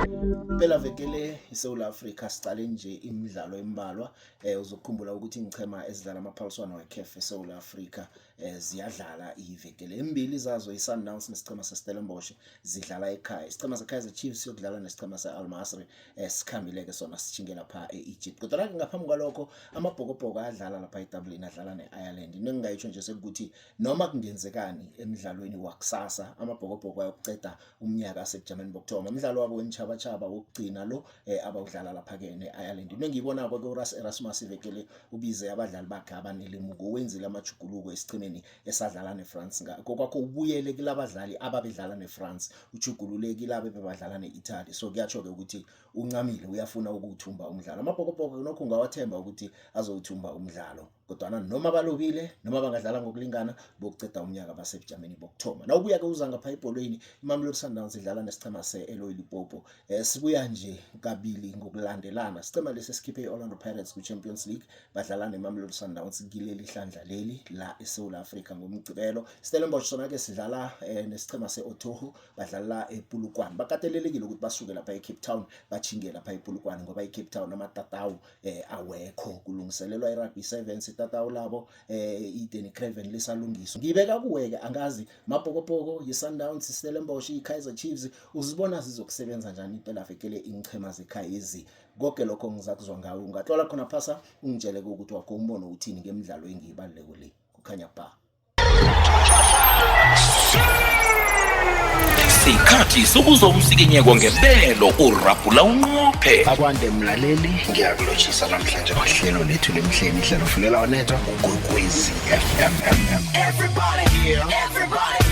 Phela vekele iSouth Africa sicale nje imidlalo embalwa uzokukhumbula ukuthi ingchema ezidlala amaphaliswano weCAF eSouth Africa ziyadlala ivekele embili zazo iSundowns nesichema seStellenbosch zidlala ekhaya. Isichema seKaizer Chiefs siyodlala nesichema seAl Masry sikhambile ke sona sijinge lapha eEgypt. Kodwa ke ngaphambi kwalokho amabhokobhoko adlala lapha eDublin adlala neIreland. Into engingayitsho nje sekuthi noma kungenzekani emidlalweni wakusasa amabhokobhoko ayokuceda umnyaka seBerlin bokuthoma. Umdlalo wabo wenchaba wokugcina lo abawudlala lapha ke neIreland. Into engiyibona ke uRuss Erasmus ivekele ubize abadlali bakhe abanelemuko wenzile amajuguluko esichimeni esadlala neFrance ngakho kwakho ubuyele kulabadlali ababedlala neFrance ujugululeki labo bebadlala neItaly. So kuyatsho ke ukuthi uncamile uyafuna ukuthumba umdlalo. Amabhokobhoko nokho ungawathemba ukuthi azowuthumba umdlalo kodwa noma balobile noma bangadlala ngokulingana bokuceda umnyaka baseBerlin bokuthoma. Nawubuya ke uza ngapha ebholweni iMamelodi Sundowns idlala nesichema seEloy Lipopo. Sibuya nje kabili ngokulandelana. Isichema lesi sikhiphe iOrlando Pirates kuChampions League badlala neMamelodi Sundowns kileli hlandla leli la eSouth Africa ngomgcibelo. Stellenbosch sona ke sidlala nesichema seOtoho badlala ePolokwane. Bakatelelekile ukuthi basuke lapha eCape Town bachinge lapha ePolokwane ngoba eCape Town amatatawu awekho kulungiselelwa iRugby Sevens itatawu labo iDenny Craven lisalungiswa. Ngibeka kuweke angazi mabhokobhoko yiSundowns iStellenbosch iKaizer Chiefs uzibona zizokusebenza njani impela vekele ingchema zekhaya ezi. Konke lokho ngizakuzwa ngawe ungatlola khona phasa ungitshele ukuthi wakho umbono uthini ngemidlalo engiyibaluleko le kukhanya ba isikhathi sokuza umsikinyeko ngebelo urabhula unqophe akwande mlaleli ngiyakulotshisa namhlanje kwahlelo lethu lemhleni ihlelo fulela onetwa uGwekwezi FM. Everybody here, everybody